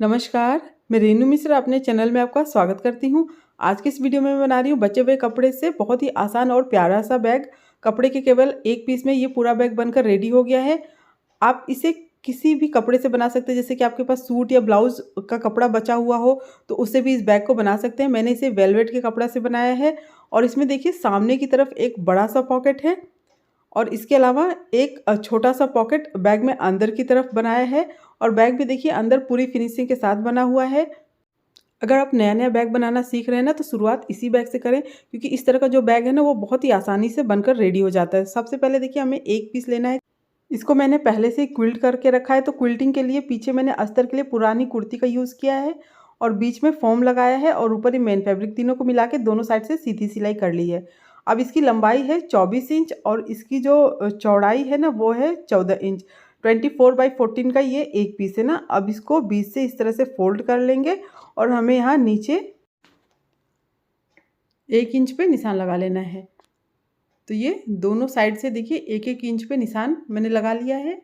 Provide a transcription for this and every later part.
नमस्कार, मैं रेनू मिश्रा अपने चैनल में आपका स्वागत करती हूँ। आज के इस वीडियो में मैं बना रही हूँ बचे हुए कपड़े से बहुत ही आसान और प्यारा सा बैग। कपड़े के केवल एक पीस में ये पूरा बैग बनकर रेडी हो गया है। आप इसे किसी भी कपड़े से बना सकते हैं, जैसे कि आपके पास सूट या ब्लाउज़ का कपड़ा बचा हुआ हो तो उससे भी इस बैग को बना सकते हैं। मैंने इसे वेलवेट के कपड़ा से बनाया है और इसमें देखिए सामने की तरफ एक बड़ा सा पॉकेट है और इसके अलावा एक छोटा सा पॉकेट बैग में अंदर की तरफ बनाया है और बैग भी देखिए अंदर पूरी फिनिशिंग के साथ बना हुआ है। अगर आप नया-नया बैग बनाना सीख रहे हैं ना, तो शुरुआत इसी बैग से करें, क्योंकि इस तरह का जो बैग है ना वो बहुत ही आसानी से बनकर रेडी हो जाता है। सबसे पहले देखिए हमें एक पीस लेना है। इसको मैंने पहले से ही क्विल्ट करके रखा है, तो क्विल्टिंग के लिए पीछे मैंने अस्तर के लिए पुरानी कुर्ती का यूज़ किया है और बीच में फ़ोम लगाया है और ऊपर ही मेन फैब्रिक, तीनों को मिला के दोनों साइड से सीधी सिलाई कर ली है। अब इसकी लंबाई है 24 इंच और इसकी जो चौड़ाई है ना वो है 14 इंच। 24/14 का ये एक पीस है ना। अब इसको बीच से इस तरह से फ़ोल्ड कर लेंगे और हमें यहाँ नीचे 1 इंच पे निशान लगा लेना है। तो ये दोनों साइड से देखिए 1-1 इंच पे निशान मैंने लगा लिया है।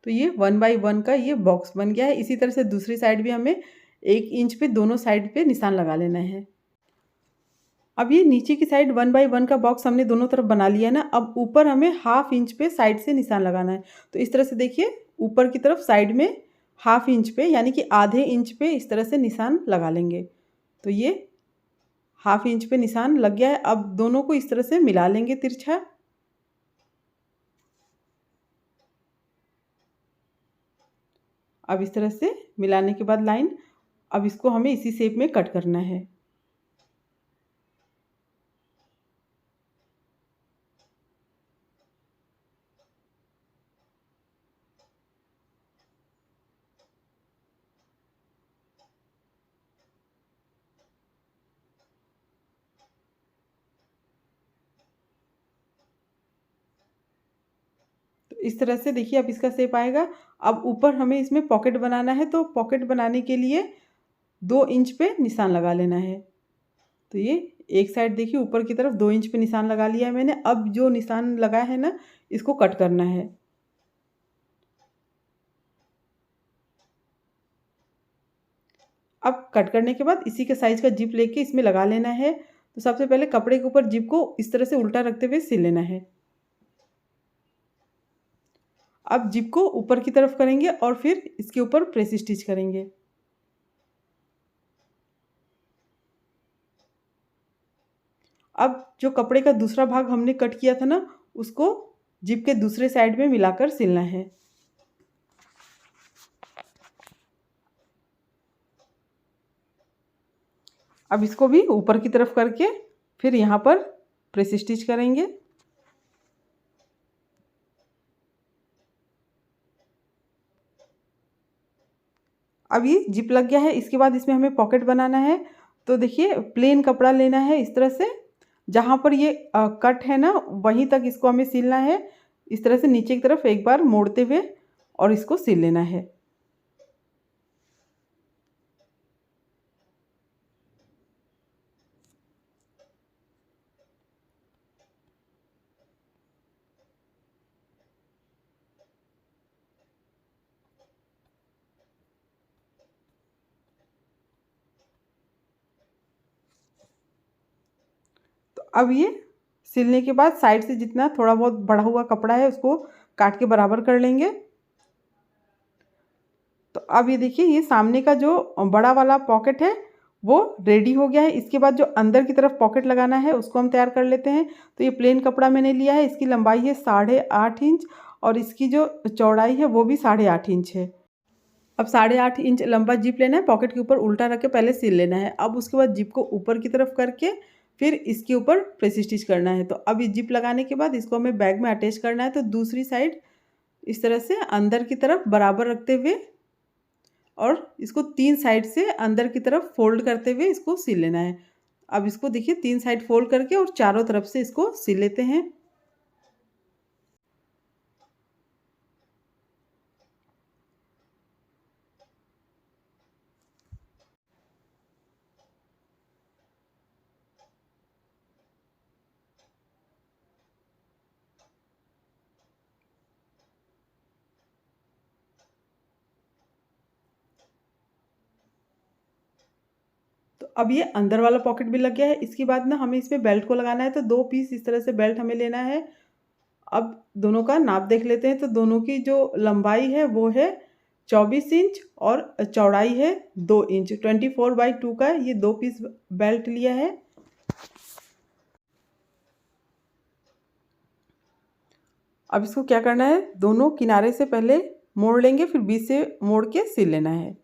तो ये 1 बाई 1 का ये बॉक्स बन गया है। इसी तरह से दूसरी साइड भी हमें 1 इंच पे दोनों साइड पे निशान लगा लेना है। अब ये नीचे की साइड 1 बाई 1 का बॉक्स हमने दोनों तरफ बना लिया है ना। अब ऊपर हमें हाफ इंच पे साइड से निशान लगाना है। तो इस तरह से देखिए ऊपर की तरफ साइड में हाफ इंच पे, यानी कि आधे इंच पे इस तरह से निशान लगा लेंगे। तो ये हाफ इंच पे निशान लग गया है। अब दोनों को इस तरह से मिला लेंगे तिरछा। अब इस तरह से मिलाने के बाद लाइन, अब इसको हमें इसी शेप में कट करना है। तो इस तरह से देखिए अब इसका शेप आएगा। अब ऊपर हमें इसमें पॉकेट बनाना है, तो पॉकेट बनाने के लिए 2 इंच पे निशान लगा लेना है। तो ये एक साइड देखिए ऊपर की तरफ 2 इंच पे निशान लगा लिया है मैंने। अब जो निशान लगा है ना, इसको कट करना है। अब कट करने के बाद इसी के साइज़ का जिप लेके इसमें लगा लेना है। तो सबसे पहले कपड़े के ऊपर जिप को इस तरह से उल्टा रखते हुए सिल लेना है। अब जिप को ऊपर की तरफ करेंगे और फिर इसके ऊपर प्रेस स्टिच करेंगे। अब जो कपड़े का दूसरा भाग हमने कट किया था ना, उसको जिप के दूसरे साइड में मिलाकर सिलना है। अब इसको भी ऊपर की तरफ करके फिर यहाँ पर प्रेस स्टिच करेंगे। अब ये जिप लग गया है। इसके बाद इसमें हमें पॉकेट बनाना है। तो देखिए प्लेन कपड़ा लेना है इस तरह से, जहाँ पर ये कट है ना वहीं तक इसको हमें सिलना है। इस तरह से नीचे की तरफ एक बार मोड़ते हुए और इसको सिल लेना है। तो अब ये सिलने के बाद साइड से जितना थोड़ा बहुत बढ़ा हुआ कपड़ा है उसको काट के बराबर कर लेंगे। तो अब ये देखिए ये सामने का जो बड़ा वाला पॉकेट है वो रेडी हो गया है। इसके बाद जो अंदर की तरफ पॉकेट लगाना है उसको हम तैयार कर लेते हैं। तो ये प्लेन कपड़ा मैंने लिया है। इसकी लंबाई है 8.5 इंच और इसकी जो चौड़ाई है वो भी 8.5 इंच है। अब 8.5 इंच लंबा जिप लेना है, पॉकेट के ऊपर उल्टा रख के पहले सिल लेना है। अब उसके बाद जिप को ऊपर की तरफ करके फिर इसके ऊपर प्रेस स्टिच करना है। तो अब ये जिप लगाने के बाद इसको हमें बैग में अटैच करना है। तो दूसरी साइड इस तरह से अंदर की तरफ बराबर रखते हुए और इसको 3 साइड से अंदर की तरफ फोल्ड करते हुए इसको सिल लेना है। अब इसको देखिए 3 साइड फोल्ड करके और चारों तरफ से इसको सिल लेते हैं। अब ये अंदर वाला पॉकेट भी लग गया है। इसके बाद ना हमें इसमें बेल्ट को लगाना है, तो 2 पीस इस तरह से बेल्ट हमें लेना है। अब दोनों का नाप देख लेते हैं। तो दोनों की जो लंबाई है वो है 24 इंच और चौड़ाई है 2 इंच। 24/2 का ये 2 पीस बेल्ट लिया है। अब इसको क्या करना है, दोनों किनारे से पहले मोड़ लेंगे, फिर बीच से मोड़ के सिल लेना है।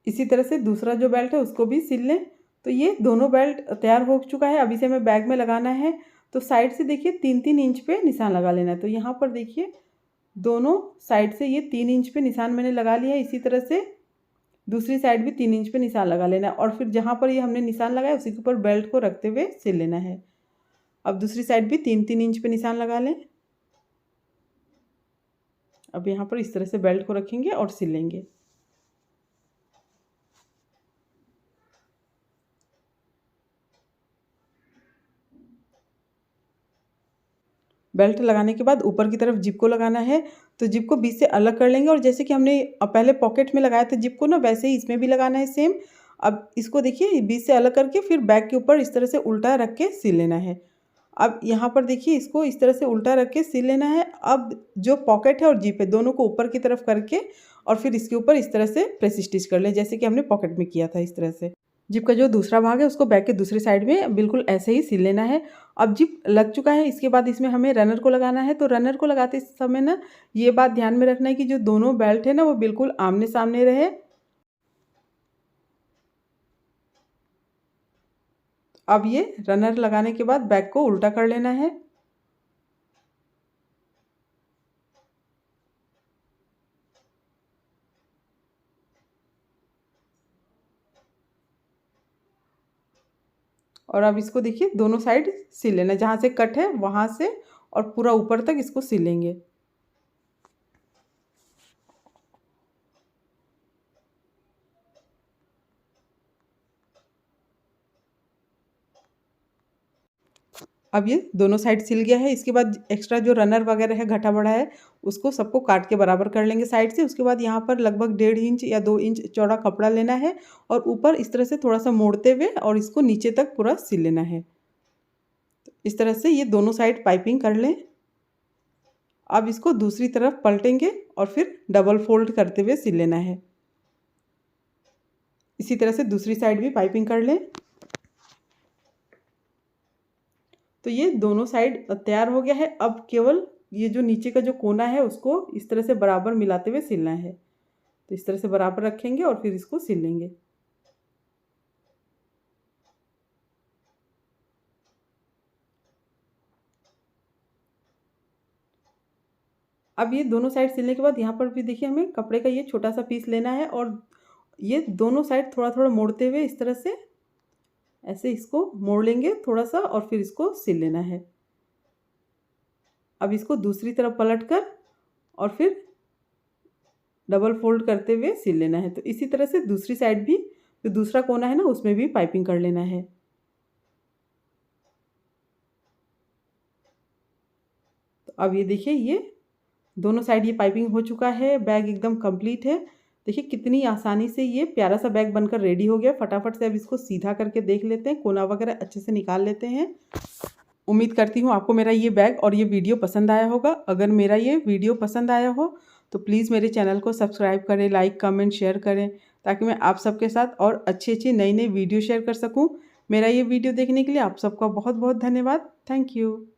इसी तरह से दूसरा जो बेल्ट है उसको भी सिल लें। तो ये दोनों बेल्ट तैयार हो चुका है। अब इसे हमें बैग में लगाना है। तो साइड से देखिए 3-3 इंच पे निशान लगा लेना है। तो यहाँ पर देखिए दोनों साइड से ये 3 इंच पे निशान मैंने लगा लिया है। इसी तरह से दूसरी साइड भी 3 इंच पे निशान लगा लेना है और फिर जहाँ पर ये हमने निशान लगाया उसी के ऊपर बेल्ट को रखते हुए सिल लेना है। अब दूसरी साइड भी 3-3 इंच पे निशान लगा लें। अब यहाँ पर इस तरह से बेल्ट को रखेंगे और सिल लेंगे। बेल्ट लगाने के बाद ऊपर की तरफ जिप को लगाना है। तो जिप को बीच से अलग कर लेंगे और जैसे कि हमने पहले पॉकेट में लगाया था जिप को ना, वैसे ही इसमें भी लगाना है सेम। अब इसको देखिए बीच से अलग करके फिर बैक के ऊपर इस तरह से उल्टा रख के सिल लेना है। अब यहाँ पर देखिए इसको इस तरह से उल्टा रख के सिल लेना है। अब जो पॉकेट है और जिप है दोनों को ऊपर की तरफ करके और फिर इसके ऊपर इस तरह से प्रेस स्टिच कर लें, जैसे कि हमने पॉकेट में किया था इस तरह से। जिप का जो दूसरा भाग है उसको बैक के दूसरी साइड में बिल्कुल ऐसे ही सिल लेना है। अब जिप लग चुका है, इसके बाद इसमें हमें रनर को लगाना है। तो रनर को लगाते समय ना ये बात ध्यान में रखना है कि जो दोनों बेल्ट है ना वो बिल्कुल आमने सामने रहे। अब ये रनर लगाने के बाद बैक को उल्टा कर लेना है। और अब इसको देखिए दोनों साइड सिल लेना, जहाँ से कट है वहाँ से और पूरा ऊपर तक इसको सिलेंगे। अब ये दोनों साइड सिल गया है। इसके बाद एक्स्ट्रा जो रनर वगैरह है घटा बढ़ा है उसको सबको काट के बराबर कर लेंगे साइड से। उसके बाद यहाँ पर लगभग 1.5 इंच या 2 इंच चौड़ा कपड़ा लेना है और ऊपर इस तरह से थोड़ा सा मोड़ते हुए और इसको नीचे तक पूरा सिल लेना है। तो इस तरह से ये दोनों साइड पाइपिंग कर लें। अब इसको दूसरी तरफ पलटेंगे और फिर डबल फोल्ड करते हुए सिल लेना है। इसी तरह से दूसरी साइड भी पाइपिंग कर लें। तो ये दोनों साइड तैयार हो गया है। अब केवल ये जो नीचे का जो कोना है उसको इस तरह से बराबर मिलाते हुए सिलना है। तो इस तरह से बराबर रखेंगे और फिर इसको सिल लेंगे। अब ये दोनों साइड सिलने के बाद यहाँ पर भी देखिए हमें कपड़े का ये छोटा सा पीस लेना है और ये दोनों साइड थोड़ा थोड़ा मोड़ते हुए इस तरह से ऐसे इसको मोड़ लेंगे थोड़ा सा और फिर इसको सिल लेना है। अब इसको दूसरी तरफ पलट कर और फिर डबल फोल्ड करते हुए सिल लेना है। तो इसी तरह से दूसरी साइड भी जो दूसरा कोना है ना उसमें भी पाइपिंग कर लेना है। तो अब ये देखिए ये दोनों साइड ये पाइपिंग हो चुका है। बैग एकदम कंप्लीट है। देखिए कितनी आसानी से ये प्यारा सा बैग बनकर रेडी हो गया। फटाफट से अब इसको सीधा करके देख लेते हैं, कोना वगैरह अच्छे से निकाल लेते हैं। उम्मीद करती हूँ आपको मेरा ये बैग और ये वीडियो पसंद आया होगा। अगर मेरा ये वीडियो पसंद आया हो तो प्लीज़ मेरे चैनल को सब्सक्राइब करें, लाइक कमेंट शेयर करें, ताकि मैं आप सबके साथ और अच्छी अच्छी नई नई वीडियो शेयर कर सकूँ। मेरा ये वीडियो देखने के लिए आप सबका बहुत बहुत धन्यवाद। Thank you.